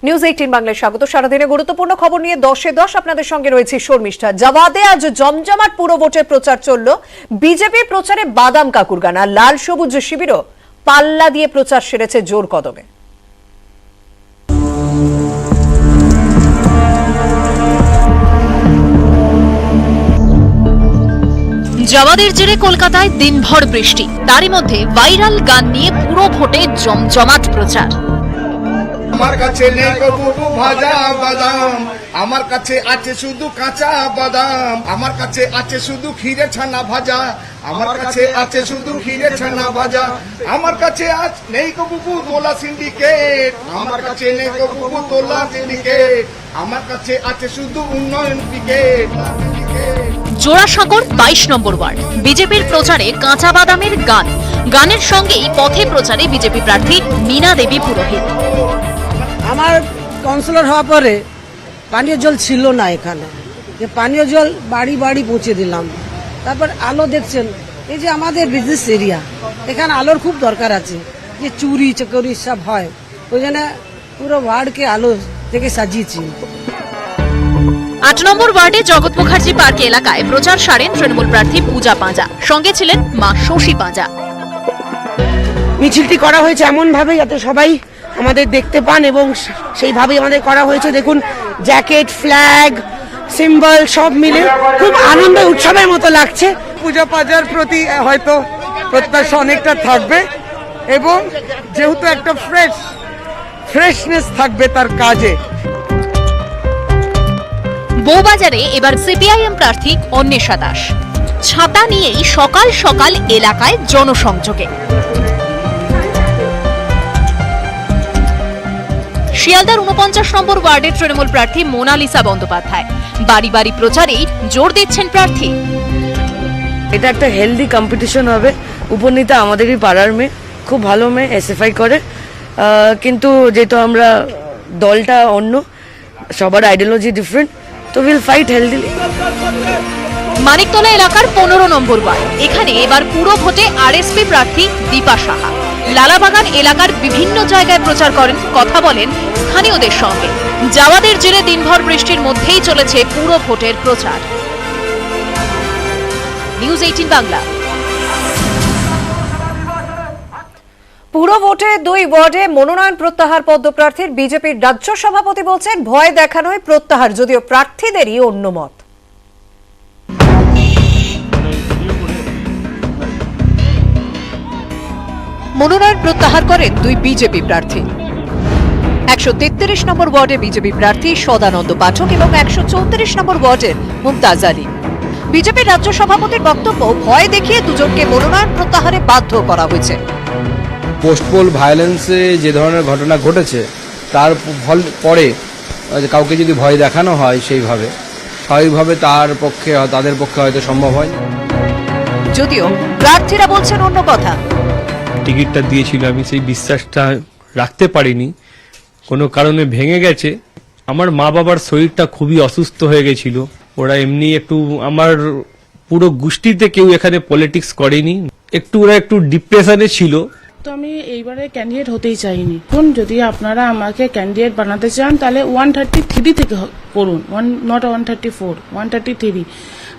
News 18 বাংলায় স্বাগত। সারাদিনে গুরুত্বপূর্ণ খবর নিয়ে 10-এ-10 আপনাদের সঙ্গে রয়েছে শর্মিষ্ঠা। জাওয়াদে আজ জমজমাট পুরো ভোটের প্রচার চলল। বিজেপি প্রচারে বাদাম কাকুর গান, আর লাল সবুজ শিবিরও পাল্লা দিয়ে প্রচার সেরেছে জোর কদমে। জাওয়াদের জেরে কলকাতায় দিনভর বৃষ্টি, তারই মধ্যে ভাইরাল গান নিয়ে পুরো ভোটে জমজমাট প্রচার। আমার কাছে নেই কবু ভাজা বাদাম, আমার কাছে আছে শুধু কাঁচা বাদাম, আমার কাছে আছে শুধু ক্ষীরে ছানা ভাজা, আমার কাছে আছে শুধু ক্ষীরে ছানা ভাজা, আমার কাছে নেই কবু তোলা সিন্ডিকেট, আমার কাছে নেই কবু তোলা সিন্ডিকেট, আমার কাছে আছে শুধু উন্নয়ন টিকেট। জোড়াসাঁকোর 22 নম্বর ওয়ার্ড বিজেপির প্রচারে কাঁচা বাদামের গান, গানের সঙ্গেই পথে প্রচারে বিজেপি প্রার্থী মীনা দেবী পুরোহিত। আমার কাউন্সিলর হওয়ার পরে পানীয় জল ছিল না এখানে, যে পানীয় জল বাড়ি বাড়ি পৌঁছে দিলাম। তারপর আলো দেখছেন, এই যে আমাদের বিজনেস এরিয়া, এখানে আলোর খুব দরকার আছে, যে চুরি চকরি সব হয়, ওই জন্য পুরো ওয়ার্ডকে আলো থেকে সাজিয়েছি। 8 নম্বর ওয়ার্ডে জগৎ মুখার্জি পার্ক এলাকায় প্রচার সারেন তৃণমূল প্রার্থী পূজা পাঁজা, সঙ্গে ছিলেন মা শশী পাঁজা। মিছিলটি করা হয়েছে এমন ভাবে যাতে সবাই আমাদের দেখতে পান, এবং সেইভাবেই আমাদের করা হয়েছে। দেখুন, জ্যাকেট, ফ্ল্যাগ, সিম্বল সব মিলে খুব আনন্দ উৎসবের মতো লাগছে। পূজা পাজার প্রতি হয়তো প্রত্যাশা অনেকটা থাকবে, এবং যেহেতু একটা ফ্রেশনেস থাকবে তার কাজে। বউবাজারে এবার সিপিআইএম প্রার্থী অন্বেষা দাস ছাতা নিয়েই সকাল সকাল এলাকায় জনসংযোগে। শিয়ালদার 49 নম্বর ওয়ার্ডের তৃণমূল প্রার্থী মোনালিসা বন্দ্যোপাধ্যায় বাড়ি বাড়ি প্রচারেই জোর দিচ্ছেন প্রার্থী। এটা একটা হেলদি কম্পিটিশন হবে। উপনীতা আমাদেরই পাড়ার মেয়ে, খুব ভালো মেয়ে, এসএফআই করে, কিন্তু যেহেতু আমরা দলটা অন্য, সবার আইডিওলজি ডিফারেন্ট, তো উইল ফাইট হেলদিলি। মানিকতলা এলাকার 15 নম্বর ওয়ার্ড, এখানে এবার পুরো ভোটে আরএসপি প্রার্থী দীপা সাহা লালাবাগান এলাকার বিভিন্ন জায়গায় প্রচার করেন, কথা বলেন স্থানীয়দের সঙ্গে। জাওয়াদের জেরে দিনভর বৃষ্টির মধ্যেই চলেছে পুরো ভোটের প্রচার। নিউজ 18 বাংলা। পুরো ভোটে 2 ওয়ার্ডে মনোনয়ন প্রত্যাহার পদপ্রার্থীর বিজেপির রাজ্য সভাপতি বলছেন ভয় দেখানোই প্রত্যাহার, যদিও প্রার্থীদেরই অন্য মত। মনোনয়ন প্রত্যাহার করেন 2 বিজেপি প্রার্থী। 133 নম্বর ওয়ার্ডে বিজেপি প্রার্থী সদানন্দ পাঠক এবং 134 নম্বর ওয়ার্ডের মুমতাজ আলী। বিজেপির রাজ্য সভাপতির বক্তব্য, ভয় দেখিয়ে দুজনকে মনোনয়ন প্রত্যাহারে বাধ্য করা হয়েছে। পোস্টপোল ভায়োলেন্সে যে ধরনের ঘটনা ঘটেছে তার ফল পরে কাউকে যদি ভয় দেখানো হয় সেইভাবে স্বাভাবিকভাবে তাদের পক্ষে হয়তো সম্ভব হয়। যদিও প্রার্থীরা বলছেন অন্য কথা। টিকিটটা দিয়েছিল, আমি সেই বিশ্বাসটা রাখতে পারিনি, কোনো কারণে ভেঙে গেছে। আমার মা বাবার শরীরটা খুবই অসুস্থ হয়ে গেছিল, ওরা এমনি একটু, আমার পুরো গোষ্ঠীতে কেউ এখানে পলিটিক্স করেনি, ওরা একটু ডিপ্রেশনে ছিল। তো আমি এইবারে ক্যান্ডিডেট হতেই চাইনি। এখন যদি আপনারা আমাকে ক্যান্ডিডেট বানাতে চান তাহলে 133 থেকে করুন, নট 134, 133,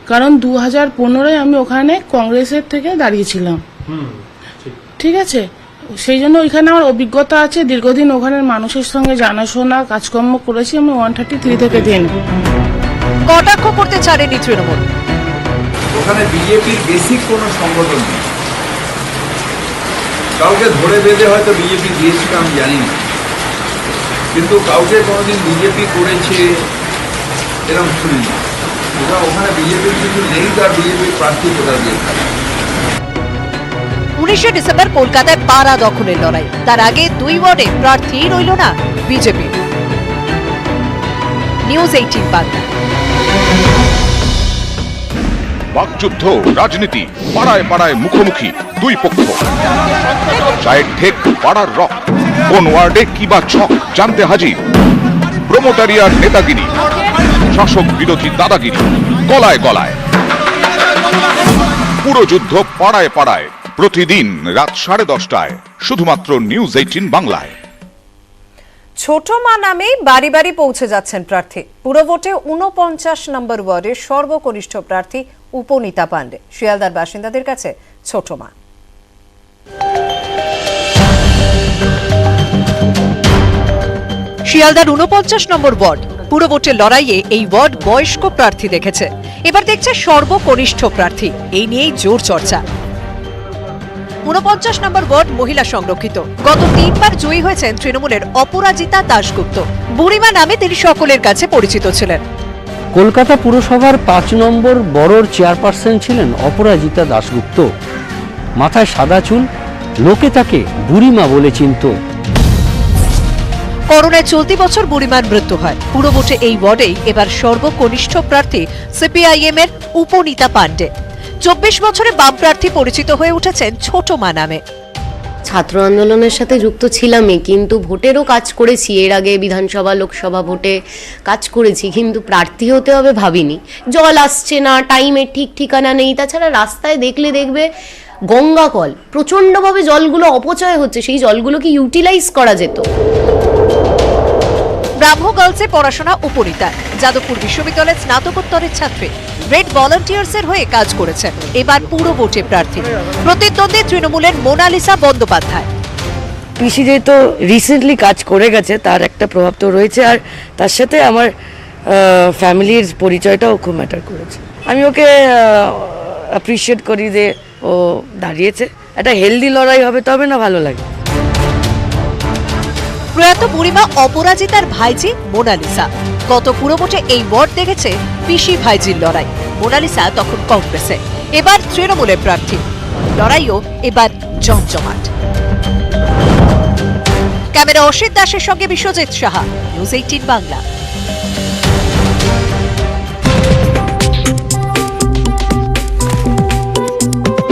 কারণ 2015 আমি ওখানে কংগ্রেসের থেকে দাঁড়িয়েছিলাম, ঠিক আছে? সেই জন্য ওইখানে আমার অভিজ্ঞতা আছে, দীর্ঘদিন ওখানের মানুষের সঙ্গে জানাশোনা কাজকর্ম করেছি, আমি 133 থেকে দিন। কটাক্ষ করতে ছাড়েনি তৃণমূল। ওখানে বিজেপির বেসিক কোনো সংগঠন নেই, কাউকে ধরে বেঁধে হয়তো বিজেপি দিয়েছিল আমি জানি না, কিন্তু কাউকে কোনোদিন বিজেপি করেছে এরকম শুনিনি। ওখানে বিজেপির কিছু নেই, তার বিজেপির প্রার্থী কোথা দিয়ে থাকে। 19 ডিসেম্বর কলকাতায় পাড়া দখলের লড়াই, তার আগে 2 ওয়ার্ডে প্রার্থী রইল না বিজেপি। নিউজ 18 বাংলা। বাকযুদ্ধ, রাজনীতি, পাড়ায় পাড়ায় মুখোমুখি দুই পক্ষ, চায়ের ঠেক, পাড়ার রক, কোন ওয়ার্ডে কি বা ছক জানতে হাজির। প্রমোটারিয়ার নেতাগিরি, শাসক বিরোধী দাদাগিরি, গলায় গলায় পুরো যুদ্ধ পাড়ায় পাড়ায়, প্রতিদিন রাত 10:30টায় শুধুমাত্র নিউজ 18 বাংলায়। ছোট মা নামেই বাড়ি বাড়ি পৌঁছে যাচ্ছেন প্রার্থী। পুরো ভোটে ৪৯ নম্বর ওয়ার্ডের সর্বকনিষ্ঠ প্রার্থী উপনীতা পাণ্ডে। শিয়ালদার বাসিন্দাদের কাছে ছোট মা। শিয়ালদার ৪৯ নম্বর ওয়ার্ড পুরো ভোটের লড়াইয়ে এই ওয়ার্ড বয়স্ক প্রার্থী দেখেছে, এবার দেখছে সর্বকনিষ্ঠ প্রার্থী। এই নিয়েই জোর চর্চা। ৪৯ নম্বর ওয়ার্ড মহিলা সংরক্ষিত। গত ৩ বার জয়ী হয়েছেন তৃণমূলের অপরাজিতা দাশগুপ্ত। বুড়িমা নামে তিনি সকলের কাছে পরিচিত ছিলেন। কলকাতা পুরসভার ৫ নম্বর বড়োর চেয়ারপারসন ছিলেন অপরাজিতা দাশগুপ্ত। মাথায় সাদা চুল, লোকে তাকে বুড়িমা বলে চিনত। করোনায় চলতি বছর বুড়িমার মৃত্যু হয়। পুরো ভোটে এই ওয়ার্ডেই এবার সর্বকনিষ্ঠ প্রার্থী সিপিআইএম এর উপনীতা পাণ্ডে। ২৪ বছরে বাম প্রার্থী পরিচিত হয়ে উঠেছেন ছোট মা নামে। ছাত্র আন্দোলনের সাথে যুক্ত ছিলামই, কিন্তু ভোটেরও কাজ করেছি। এর আগে বিধানসভা লোকসভা ভোটে কাজ করেছি, কিন্তু প্রার্থী হতে হবে ভাবিনি। জল আসছে না, টাইমের ঠিক ঠিকানা নেই। তাছাড়া রাস্তায় দেখবে গঙ্গা কল, প্রচণ্ডভাবে জলগুলো অপচয় হচ্ছে, সেই জলগুলোকে ইউটিলাইজ করা যেত। ব্রাহ্ম গার্লসে পড়াশোনা উপনীতা। যাদবপুর বিশ্ববিদ্যালয়ের স্নাতকোত্তরের ছাত্রী। রেড ভলান্টিয়ার্স এর হয়ে কাজ করেছেন। এবার পুরো ভোটে প্রার্থী। প্রতিদ্বন্দ্বী তৃণমূলের মোনালিসা বন্দ্যোপাধ্যায়। পিসি যেহেতু রিসেন্টলি কাজ করে গেছে, তার একটা প্রভাব তো রয়েছে। আর তার সাথে আমার ফ্যামিলির পরিচয়টাও খুব ম্যাটার করেছে। আমি ওকে অ্যাপ্রিসিয়েট করি যে ও দাঁড়িয়েছে। একটা হেলদি লড়াই হবে, তবে না ভালো লাগে। প্রয়াত বুড়িমা অপরাজিতার ভাইজি মোনালিসা। গত পুরো ভোটে এই ওয়ার্ড দেখেছে পিসি ভাইজির লড়াই। মোনালিসা তখন কংগ্রেসে, এবার তৃণমূলের প্রার্থী। লড়াইও এবার জমজমাট। ক্যামেরা অসিত দাসের সঙ্গে বিশ্বজিৎ সাহা, নিউজ 18 বাংলা।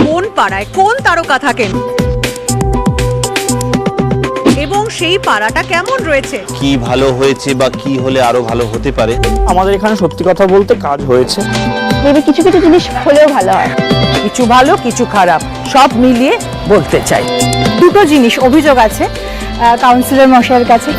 কোন পাড়ায় কোন তারকা থাকেন এবং সেই পাড়াটা কেমন রয়েছে, কি ভালো হয়েছে বা কি হলে আরো ভালো হতে পারে। আমাদের এখানে সত্যি কথা বলতে কাজ হয়েছে। কিছু কিছু জিনিস হলেও ভালো হয়, কিছু ভালো কিছু খারাপ সব মিলিয়ে বলতে চাই। দুটো জিনিস অভিযোগ আছে কাউন্সিলর মশাইয়ের কাছে।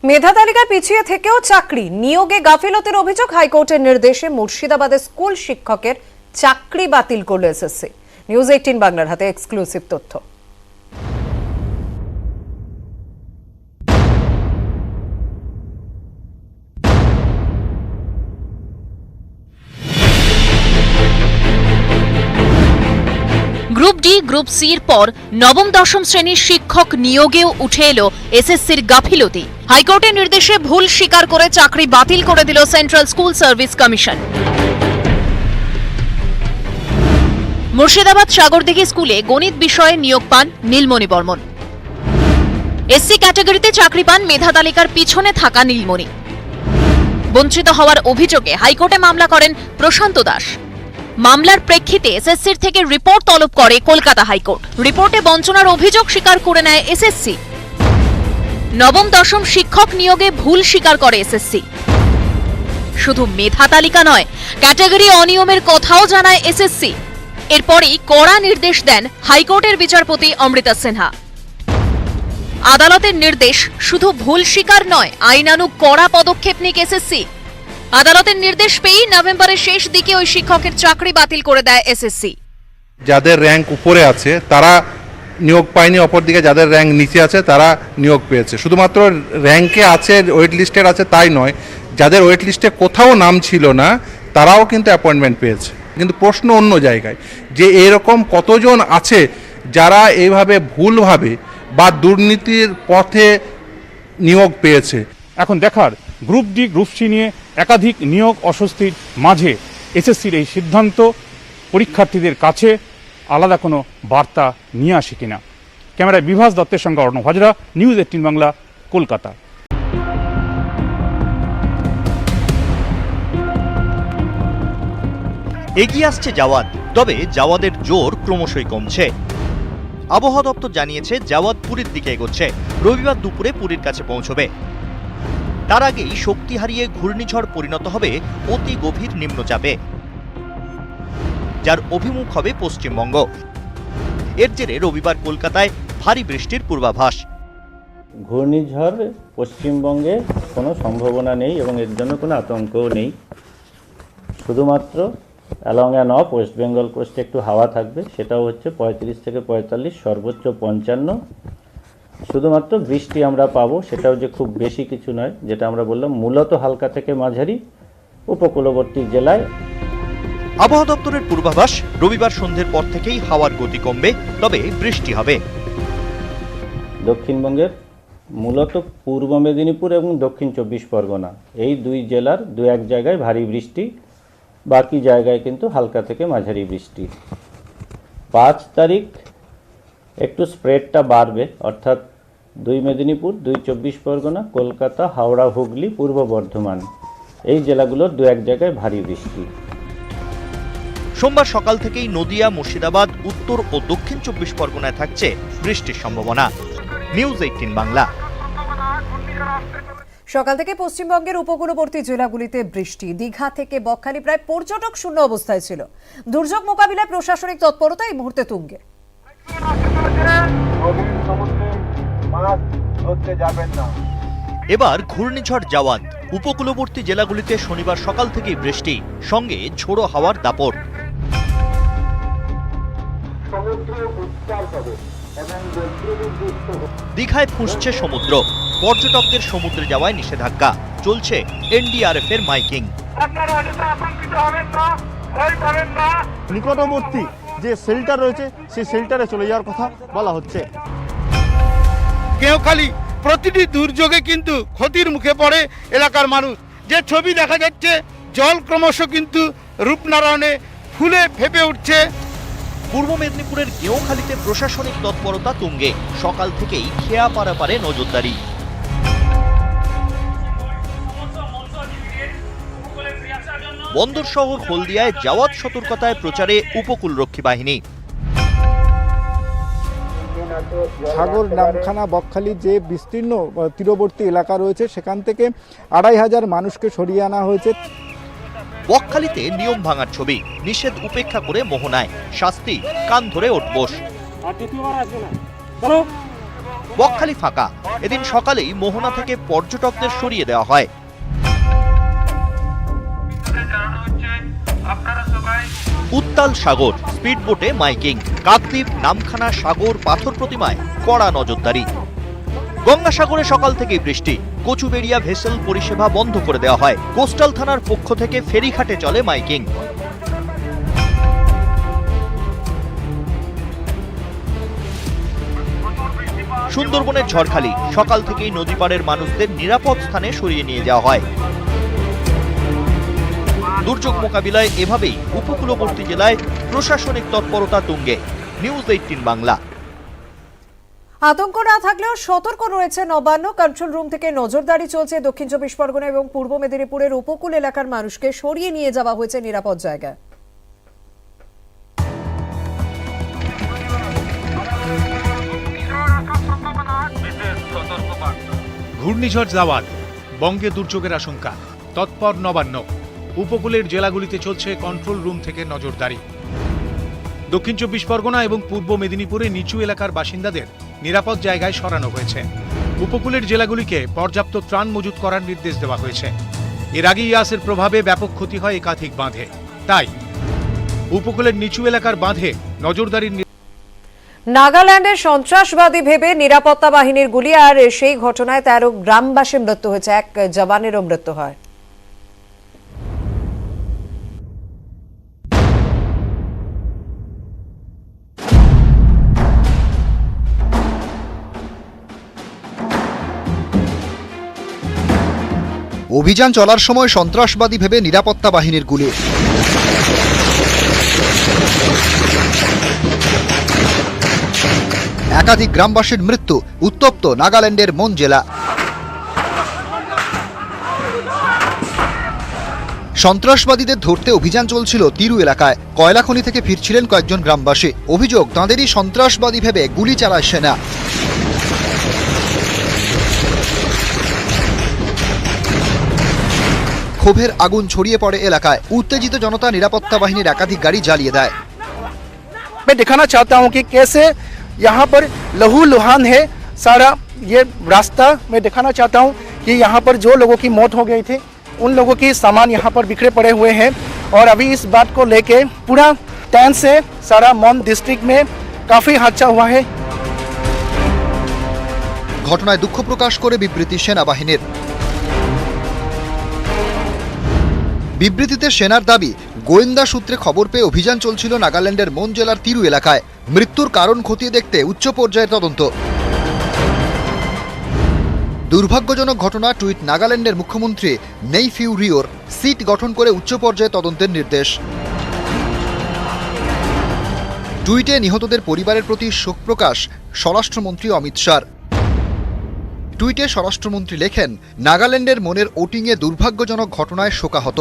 মেধা তালিকায় পিছিয়ে থেকেও চাকরি নিয়োগে গাফিলতির অভিযোগ। হাইকোর্টের নির্দেশে মুর্শিদাবাদের স্কুল শিক্ষকের চাকরি বাতিল করল এসএসসি। নিউজ 18 বাংলার হাতে এক্সক্লুসিভ তথ্য। গ্রুপ ডি গ্রুপ সির পর নবম দশম শ্রেণীর শিক্ষক নিয়োগেও উঠে এলো এসএসসির গাফিলতি। হাইকোর্টের নির্দেশে ভুল স্বীকার করে চাকরি বাতিল করে দিল central school service commission. Murshidabad Sagardighi স্কুলে গণিত বিষয়ে নিয়োগ পান নীলমণি বর্মন। এসসি ক্যাটাগরিতে চাকরি পান মেধা তালিকার পিছনে থাকা নীলমণি। বঞ্চিত হওয়ার অভিযোগে হাইকোর্টে মামলা করেন প্রশান্ত দাস। মামলার প্রেক্ষিতে এসএসসির থেকে রিপোর্ট তলব করে কলকাতা হাইকোর্ট। রিপোর্টে বঞ্চনার অভিযোগ স্বীকার করে নেয় এসএসসি। নবম দশম শিক্ষক নিয়োগে ভুল স্বীকার করে এসএসসি। শুধু মেধা তালিকা নয়, ক্যাটাগরি অনিয়মের কথাও জানায় এসএসসি। এরপরই কড়া নির্দেশ দেন হাইকোর্টের বিচারপতি অমৃতা সিনহা। আদালতের নির্দেশ শুধু ভুল স্বীকার নয়, আইনানুগ কড়া পদক্ষেপ নিক এসএসসি। আদালতের নির্দেশ পেয়েই নভেম্বরের শেষ দিকে ওই শিক্ষকের চাকরি বাতিল করে দেয় এসএসসি। যাদের র্যাঙ্ক উপরে আছে তারা নিয়োগ পায়নি, অপরদিকে যাদের র্যাঙ্ক নিচে আছে তারা নিয়োগ পেয়েছে। শুধুমাত্র র্যাঙ্কে আছে, ওয়েট লিস্টের আছে তাই নয়, যাদের ওয়েট লিস্টে কোথাও নাম ছিল না তারাও কিন্তু অ্যাপয়েন্টমেন্ট পেয়েছে। কিন্তু প্রশ্ন অন্য জায়গায়, যে এরকম কতজন আছে যারা এইভাবে ভুলভাবে বা দুর্নীতির পথে নিয়োগ পেয়েছে। এখন দেখার গ্রুপ ডি গ্রুপ সি নিয়ে একাধিক নিয়োগ অস্বস্তির মাঝে এসএসসির এই সিদ্ধান্ত পরীক্ষার্থীদের কাছে আলাদা কোনো বার্তা নিয়ে আসে কিনা। ক্যামেরায় বিভাস দত্তের সঙ্গে অর্ণব হাজরা, নিউজ 18 বাংলা, কলকাতা। এগিয়ে আসছে জাওয়াদ, তবে জাওয়াদের জোর ক্রমশই কমছে। আবহাওয়া দপ্তর জানিয়েছে জাওয়াদ পুরীর দিকে এগোচ্ছে। রবিবার দুপুরে পুরীর কাছে পৌঁছবে। তার আগেই শক্তি হারিয়ে ঘূর্ণিঝড় পরিণত হবে অতি গভীর নিম্নচাপে, যার অভিমুখ হবে পশ্চিমবঙ্গ। এর জেরে রবিবার কলকাতায় ভারী বৃষ্টির পূর্বাভাস। ঘূর্ণিঝড় পশ্চিমবঙ্গে কোনো সম্ভাবনা নেই এবং এর জন্য কোনো আতঙ্কও নেই। শুধুমাত্র along and off West Bengal কোস্টে একটু হাওয়া থাকবে, সেটাও হচ্ছে 35 থেকে 45, সর্বোচ্চ 55। শুধুমাত্র বৃষ্টি আমরা পাবো, সেটাও যে খুব বেশি কিছু নয়, যেটা আমরা বললাম মূলত হালকা থেকে মাঝারি উপকূলবর্তী জেলায়। আবহাওয়া দপ্তরের পূর্বাভাস, রবিবার সন্ধ্যের পর থেকেই হাওয়ার গতি কমবে, তবে বৃষ্টি হবে। দক্ষিণবঙ্গের মূলত পূর্ব মেদিনীপুর এবং দক্ষিণ 24 পরগনা এই দুই জেলার দু এক জায়গায় ভারী বৃষ্টি, বাকি জায়গায় কিন্তু হালকা থেকে মাঝারি বৃষ্টি। 5 তারিখ একটু স্প্রেডটা বাড়বে, অর্থাৎ 2 মেদিনীপুর, 2 24 পরগনা, কলকাতা, হাওড়া, হুগলি, পূর্ব বর্ধমান এই জেলাগুলোর দু এক জায়গায় ভারী বৃষ্টি। সোমবার সকাল থেকেই নদিয়া, মুর্শিদাবাদ, উত্তর ও দক্ষিণ 24 পরগনায় থাকছে বৃষ্টির সম্ভাবনা। নিউজ 18 বাংলা। সকাল থেকে পশ্চিমবঙ্গের উপকূলবর্তী জেলাগুলিতে বৃষ্টি। দীঘা থেকে বকখালি প্রায় পর্যটক শূন্য অবস্থায় ছিল। দুর্যোগ মোকাবিলায় প্রশাসনিক তৎপরতা এই মুহূর্তে তুঙ্গে। এবার ঘূর্ণিঝড় জাওয়াদ। উপকূলবর্তী জেলাগুলিতে শনিবার সকাল থেকেই বৃষ্টি, সঙ্গে ঝোড়ো হাওয়ার দাপট। দীঘায় ফুঁসছে সমুদ্র, পর্যটকদের সমুদ্রে যাওয়ায় নিষেধাজ্ঞা। চলছে এনডিআরএফ এর মাইকিং। নিকটবর্তী যে শেল্টার রয়েছে সেই শেল্টারে চলে যাওয়ার কথা বলা হচ্ছে। কেউখালি প্রতিটি দুর্যোগে কিন্তু ক্ষতির মুখে পড়ে এলাকার মানুষ। যে ছবি দেখা যাচ্ছে, জল ক্রমশ কিন্তু রূপনারায়ণে ফুলে ফেপে উঠছে। পূর্ব মেদিনীপুরের গেঁওখালিতে প্রশাসনিক তৎপরতা তুঙ্গে। সকাল থেকেই খেয়া পারাপারে নজরদারি। বন্দর শহর হলদিয়ায় জাওয়াদ সতর্কতায় প্রচারে উপকূলরক্ষী বাহিনী। সাগর, নামখানা, বকখালির যে বিস্তীর্ণ তীরবর্তী এলাকা রয়েছে সেখান থেকে 2500 মানুষকে সরিয়ে আনা হয়েছে। বকখালিতে নিয়ম ভাঙার ছবি, নিষেধ উপেক্ষা করে মোহনায়, শাস্তি কান ধরে ওঠবোস। বকখালি ফাঁকা। এদিন সকালেই মোহনা থেকে পর্যটকদের সরিয়ে দেওয়া হয়। উত্তাল সাগর, স্পিডবোটে মাইকিং। কাকদ্বীপ, নামখানা, সাগর, পাথর প্রতিমায় কড়া নজরদারি। গঙ্গাসাগরে সকাল থেকেই বৃষ্টি। কচুবেড়িয়া ভেসেল পরিষেবা বন্ধ করে দেওয়া হয়। কোস্টাল থানার পক্ষ থেকে ফেরিঘাটে চলে মাইকিং। সুন্দরবনের ঝড়খালি, সকাল থেকেই নদী পাড়ের মানুষদের নিরাপদ স্থানে সরিয়ে নিয়ে যাওয়া হয়। দুর্যোগ মোকাবিলায় এভাবেই উপকূলবর্তী জেলায় প্রশাসনিক তৎপরতা তুঙ্গে। নিউজ 18 বাংলা। আতঙ্ক না থাকলেও সতর্ক রয়েছে নবান্ন। কন্ট্রোল রুম থেকে নজরদারি চলছে। দক্ষিণ 24 পরগনা এবং পূর্ব মেদিনীপুরের উপকূল এলাকার মানুষকে সরিয়ে নিয়ে যাওয়া হয়েছে নিরাপদ জায়গায়। ঘূর্ণিঝড় জাওয়াদ, বঙ্গে দুর্যোগের আশঙ্কা, তৎপর নবান্ন। উপকূলের জেলাগুলিতে চলছে কন্ট্রোল রুম থেকে নজরদারি। দক্ষিণ 24 পরগনা এবং পূর্ব মেদিনীপুরে নিচু এলাকার বাসিন্দাদের নিরাপদ জায়গায় সরানো হয়েছে। উপকূলের জেলাগুলিকে পর্যাপ্ত ত্রাণ মজুত করার নির্দেশ দেওয়া হয়েছে। এর আগে ইয়াসের প্রভাবে ব্যাপক ক্ষতি হয় একাধিক বাঁধে, তাই উপকূলের নিচু এলাকার বাঁধে নজরদারির। নাগাল্যান্ডের সন্ত্রাসবাদী ভেবে নিরাপত্তা বাহিনীর গুলি, আর সেই ঘটনায় 13 গ্রামবাসীর মৃত্যু হয়েছে, এক জওয়ানেরও মৃত্যু হয়। অভিযান চলার সময় সন্ত্রাসবাদী ভেবে নিরাপত্তা বাহিনীর গুলি। একাধিক গ্রামবাসীর মৃত্যু। উত্তপ্ত নাগাল্যান্ডের মন জেলা। সন্ত্রাসবাদীদের ধরতে অভিযান চলছিল তিরু এলাকায়। কয়লা খনি থেকে ফিরছিলেন কয়েকজন গ্রামবাসী। অভিযোগ, তাঁদেরই সন্ত্রাসবাদী ভেবে গুলি চালায় সেনা। ক্ষোভের আগুন ছড়িয়ে পড়ে এলাকায়। উত্তেজিত জনতা নিরাপত্তা বাহিনীর একাধিক গাড়ি জ্বালিয়ে দেয়। मैं दिखाना चाहता हूँ कि कैसे यहाँ पर लहूलुहान है सारा ये रास्ता। मैं दिखाना चाहता हूँ कि यहाँ पर जो लोगों की मौत हो गई थी उन लोगों की सामान यहाँ पर बिखरे पड़े हुए हैं और अभी इस बात को लेके पूरा टेंस है सारा मौन डिस्ट्रिक्ट में, काफी हादसा हुआ है। ঘটনায় দুঃখ প্রকাশ করে বিবৃতি সেনাবাহিনীর। বিবৃতিতে সেনার দাবি, গোয়েন্দা সূত্রে খবর পেয়ে অভিযান চলছিল নাগাল্যান্ডের মন জেলার তিরু এলাকায়। মৃত্যুর কারণ খতিয়ে দেখতে উচ্চ পর্যায়ের তদন্ত। দুর্ভাগ্যজনক ঘটনা টুইট নাগাল্যান্ডের মুখ্যমন্ত্রী নেইফিউ রিওর, সিট গঠন করে উচ্চ পর্যায়ে তদন্তের নির্দেশ। টুইটে নিহতদের পরিবারের প্রতি শোক প্রকাশ স্বরাষ্ট্রমন্ত্রী অমিত শাহর। টুইটে স্বরাষ্ট্রমন্ত্রী লেখেন, নাগাল্যান্ডের মনের ওটিংয়ে দুর্ভাগ্যজনক ঘটনায় শোকাহত,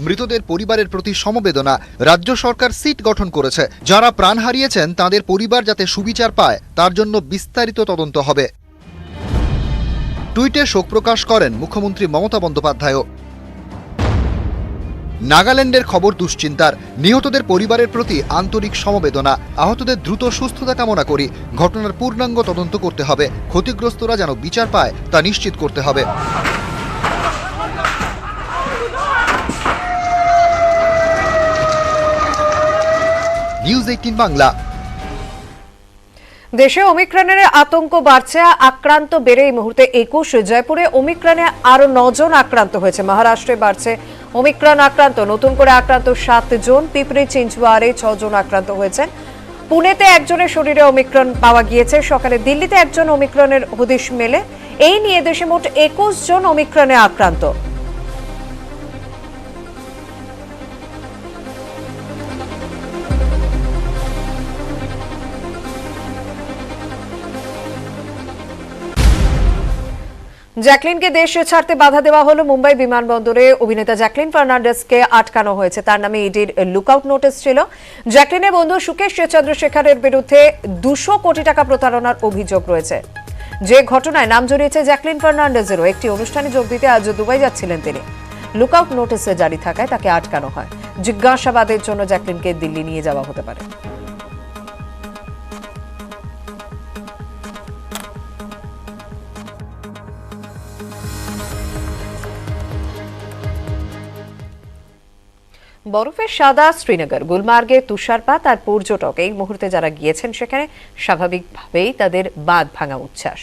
মৃতদের পরিবারের প্রতি সমবেদনা। রাজ্য সরকার সিট গঠন করেছে, যারা প্রাণ হারিয়েছেন তাদের পরিবার যাতে সুবিচার পায় তার জন্য বিস্তারিত তদন্ত হবে। টুইটে শোক প্রকাশ করেন মুখ্যমন্ত্রী মমতা বন্দ্যোপাধ্যায়ও। নাগাল্যান্ডের খবর দুশ্চিন্তার, নিহতদের পরিবারের প্রতি আন্তরিক সমবেদনা, আহতদের দ্রুত সুস্থতা কামনা করি। ঘটনার পূর্ণাঙ্গ তদন্ত করতে হবে, ক্ষতিগ্রস্তরা যেন বিচার পায় তা নিশ্চিত করতে হবে। নিউজ 18 বাংলা। দেশে ওমিক্রনের আতঙ্ক বাড়ছে, আক্রান্ত বেড়ে এই মুহূর্তে 21। জয়পুরে ওমিক্রনে আরো 9 জন আক্রান্ত হয়েছে। মহারাষ্ট্রে বাড়ছে ওমিক্রন আক্রান্ত, নতুন করে আক্রান্ত 7 জন। পিঁপড়ে চিঞ্চওয়ারে 6 জন আক্রান্ত হয়েছেন। পুনেতে একজনের শরীরে ওমিক্রন পাওয়া গিয়েছে। সকালে দিল্লিতে একজন ওমিক্রনের হদিশ মেলে। এই নিয়ে দেশে মোট 21 জন ওমিক্রনে আক্রান্ত। জ্যাকলিনকে দেশে ছাড়তে বাধা দেওয়া হলো। মুম্বাই বিমানবন্দরে অভিনেতা জ্যাকলিন ফার্নান্ডেজকে আটকানো হয়েছে। তার নামে ইডির লুকআউট নোটিশ ছিল। জ্যাকলিনের বন্ধু সুকেশ চন্দ্রশেখরের বিরুদ্ধে 200 কোটি টাকা প্রতারণার অভিযোগ রয়েছে। যে ঘটনায় নাম জড়িয়েছে জ্যাকলিন ফার্নান্ডেজেরও। একটি অনুষ্ঠানে যোগ দিতে আজ দুবাই যাচ্ছিলেন তিনি। লুকআউট নোটিশে জারি থাকায় তাকে আটকানো হয়। জিজ্ঞাসাবাদের জন্য জ্যাকলিনকে দিল্লি নিয়ে যাওয়া হতে পারে। বরফের সাদা শ্রীনগর, গুলমার্গে তুষারপাত আর পর্যটক এই মুহূর্তে যারা গিয়েছেন সেখানে স্বাভাবিকভাবেই তাদের বাঁধ ভাঙা উচ্ছ্বাস।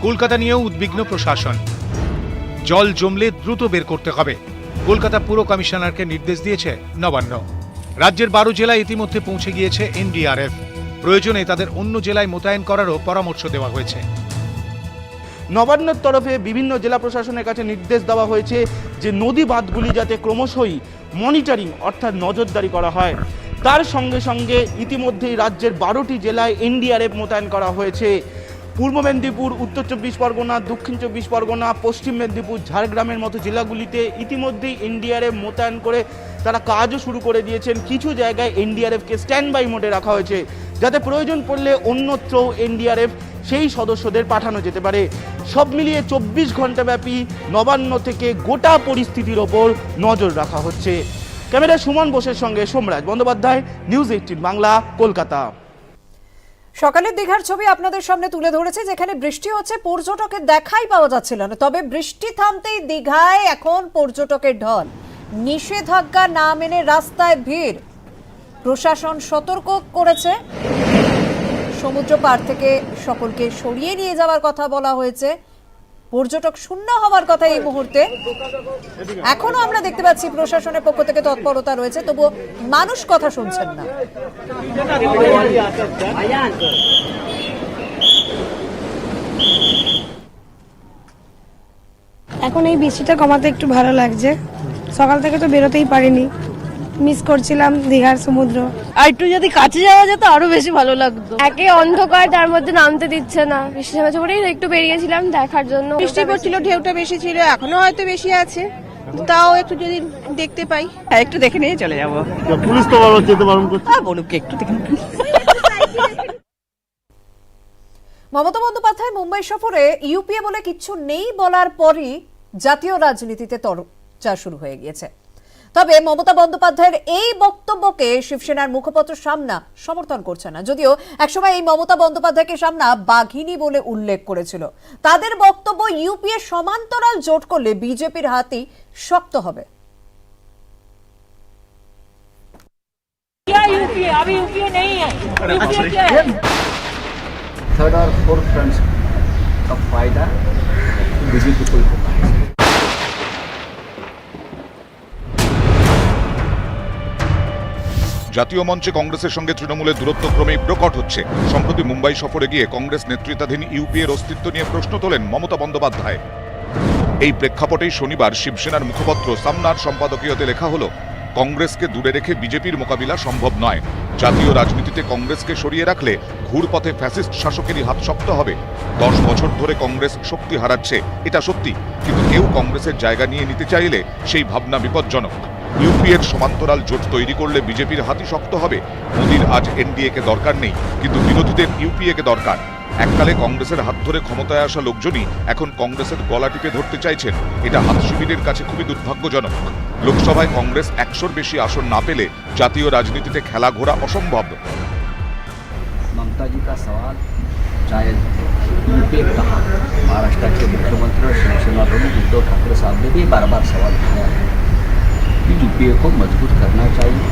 কলকাতা নিয়েও উদ্বিগ্ন প্রশাসন। জল জমলে দ্রুত বের করতে হবে, কলকাতা পুর কমিশনারকে নির্দেশ দিয়েছে নবান্ন। রাজ্যের 12 জেলায় ইতিমধ্যে পৌঁছে গিয়েছে এনডিআরএফ। প্রয়োজনে তাদের অন্য জেলায় মোতায়েন করারও পরামর্শ দেওয়া হয়েছে। নবান্নের তরফে বিভিন্ন জেলা প্রশাসনের কাছে নির্দেশ দেওয়া হয়েছে যে নদী বাঁধগুলি যাতে ক্রমশই মনিটরিং অর্থাৎ নজরদারি করা হয়। তার সঙ্গে সঙ্গে ইতিমধ্যেই রাজ্যের 12টি জেলায় এনডিআরএফ মোতায়েন করা হয়েছে। পূর্ব মেদিনীপুর, উত্তর 24 পরগনা, দক্ষিণ 24 পরগনা, পশ্চিম মেদিনীপুর, ঝাড়গ্রামের মতো জেলাগুলিতে ইতিমধ্যেই এনডিআরএফ মোতায়েন করে তারা কাজও শুরু করে দিয়েছেন। কিছু জায়গায় এনডিআরএফকে স্ট্যান্ড বাই মোডে রাখা হয়েছে, যাতে প্রয়োজন পড়লে অন্যত্র এনডিআরএফ সেই সদস্যদের পাঠানো যেতে পারে। সব মিলিয়ে 24 ঘন্টা ব্যাপী নবান্ন থেকে গোটা পরিস্থিতির ওপর নজর রাখা হচ্ছে। ক্যামেরা সুমন বোসের সঙ্গে সোমরাজ বন্দ্যোপাধ্যায়, নিউজ 18 বাংলা, কলকাতা। সকালের দীঘার ছবি আপনাদের সামনে তুলে ধরেছে, যেখানে বৃষ্টি হচ্ছে, পর্যটকের দেখাই পাওয়া যাচ্ছিল না। তবে বৃষ্টি থামতেই দীঘায় এখন পর্যটকের ঢল। নিষেধাজ্ঞা না মেনে রাস্তায় ভিড়। প্রশাসন সতর্ক করেছে, সমুদ্র পার থেকে সকলকে সরিয়ে নিয়ে যাওয়ার কথা বলা হয়েছে। পর্যটক শূন্য হওয়ার কথা এই মুহূর্তে। এখনো আমরা দেখতে পাচ্ছি প্রশাসনের পক্ষ থেকে তৎপরতা রয়েছে, তবুও মানুষ কথা শুনছেন না। এখন এই বৃষ্টিটা কমাতে একটু ভালো লাগছে। সকাল থেকে তো বেরোতেই পারিনি, মিস করছিলাম দীঘার সমুদ্র। আর একটু যদি কাছে যাওয়া যেত আরো বেশি ভালো লাগতো। একে অন্ধকার, তার মধ্যে নামতে দিচ্ছে না। বৃষ্টি নামার পরেই একটু বেরিয়েছিলাম দেখার জন্য। বৃষ্টি পড়ছিল, ঢেউটা বেশি ছিল, এখনো হয়তো বেশি আছে, তাও একটু যদি দেখতে পাই একটু দেখে নিয়ে চলে যাবো। পুলিশ তো যেতে বারণ করছে, বলুক একটু দেখে মমতা বন্দ্যোপাধ্যায় মুম্বাই সফরে ইউপিএ বলে কিচ্ছু নেই বলার পরই জাতীয় রাজনীতিতে চর্চা শুরু হয়ে গিয়েছে। তবে মমতা বন্দ্যোপাধ্যায়ের এই বক্তব্যকে শিবসেনার মুখপাত্র সামনা সমর্থন করছে না, যদিও একসময় এই মমতা বন্দ্যোপাধ্যায়কে সামনা বাঘিনী বলে উল্লেখ করেছিল। তাদের বক্তব্য ইউপিএ সমান্তরাল জোট করলে বিজেপির হাতই শক্ত হবে। थर्ड और फोर्थ फ्रंट्स का फायदा बीजेपी को ही होता है। জাতীয় মঞ্চে কংগ্রেসের সঙ্গে তৃণমূলের দূরত্ব ক্রমেই প্রকট হচ্ছে। সম্প্রতি মুম্বাই সফরে গিয়ে কংগ্রেস নেতৃত্বাধীন ইউপিএর অস্তিত্ব নিয়ে প্রশ্ন তোলেন মমতা বন্দ্যোপাধ্যায়। এই প্রেক্ষাপটেই শনিবার শিবসেনার মুখপত্র সামনার সম্পাদকীয়তে লেখা হলো, কংগ্রেসকে দূরে রেখে বিজেপির মোকাবিলা সম্ভব নয়। জাতীয় রাজনীতিতে কংগ্রেসকে সরিয়ে রাখলে ঘুরপথে ফ্যাসিস্ট শাসকেরই হাত শক্ত হবে। 10 বছর ধরে কংগ্রেস শক্তি হারাচ্ছে, এটা সত্যি, কিন্তু কেউ কংগ্রেসের জায়গা নিয়ে নিতে চাইলে সেই ভাবনা বিপজ্জনক। ইউপিএর সমান্তরাল জোট তৈরি করলে বিজেপির হাতই শক্ত হবে। মোদির আজ এনডিএ কে দরকার নেই, কিন্তু বিরোধীদের ইউপিএ কে দরকার। এককালে কংগ্রেসের হাত ধরে ক্ষমতায় আসা লোকজনই এখন কংগ্রেসের গলা টিপে ধরতে চাইছেন। এটা হাত শিবিরের কাছে খুবই দুর্ভাগ্যজনক। লোকসভায় কংগ্রেস 100-র বেশি আসন না পেলে জাতীয় রাজনীতিতে খেলা ঘোরা অসম্ভব। ममता जी का सवाल शायद यूपीए कहा, महाराष्ट्र के मुख्यमंत्री और शिवसेना प्रमुख उद्धव ठाकरे साहब ने भी बार बार सवाल उठाया है कि यूपीए को मजबूत करना चाहिए।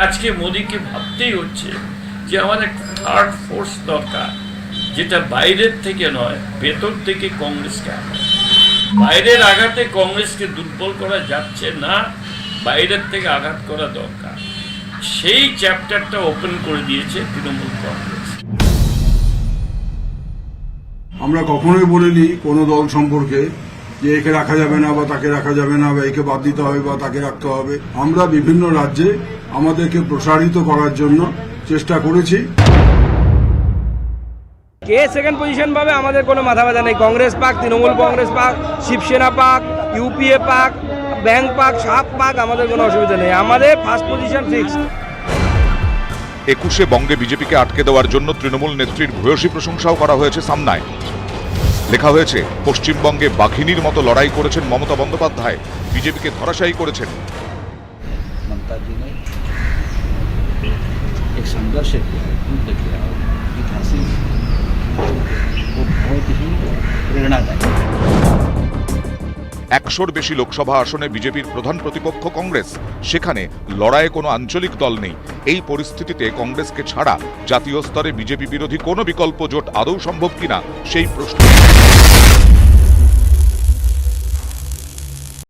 আজকে মোদীকে ভাবতেই হচ্ছে যে আমাদের থার্ড ফোর্স দরকার, যেটা বাইরের থেকে নয় ভেতর থেকে কংগ্রেসকে আঘাত। বাইরের আঘাতে কংগ্রেসকে দুর্বল করা যাচ্ছে না, বাইরের থেকে আঘাত করা দরকার। সেই চ্যাপ্টারটা ওপেন করে দিয়েছে তৃণমূল কংগ্রেস। আমরা কখনোই বলিনি কোনো দল সম্পর্কে যে একে রাখা যাবে না বা তাকে রাখা যাবে না বা একে বাদ দিতে হবে বা তাকে রাখতে হবে। আমরা বিভিন্ন রাজ্যে আমাদেরকে প্রসারিত করার জন্য চেষ্টা করেছি। কে সেকেন্ড পজিশন পাবে আমাদের কোনো মাথা ব্যথা নেই। কংগ্রেস পাক, তৃণমূল কংগ্রেস পাক, শিবসেনা পাক, ইউপিএ পাক, ব্যাংক পাক, সাপ পাক, আমাদের কোনো অসুবিধা নেই। আমাদের ফার্স্ট পজিশন ফিক্সড। 21শে বঙ্গে বিজেপিকে আটকে দেওয়ার জন্য তৃণমূল নেত্রীর ভূয়সী প্রশংসাও করা হয়েছে সামনায়। লেখা হয়েছে, পশ্চিমবঙ্গে বাঘিনীর মতো লড়াই করেছেন মমতা বন্দ্যোপাধ্যায়, বিজেপিকে ধরাশায়ী করেছেন। ममता जी ने एक संघर्ष किया, युद्ध किया, जीत हासिल की, वो बहुत ही प्रेरणादायी। 100-র বেশি লোকসভা আসনে বিজেপির প্রধান প্রতিপক্ষ কংগ্রেস, সেখানে লড়াইয়ে কোনো আঞ্চলিক দল নেই। এই পরিস্থিতিতে কংগ্রেসকে ছাড়া জাতীয় স্তরে বিজেপি বিরোধী কোনো বিকল্প জোট আদৌ সম্ভব কিনা সেই প্রশ্ন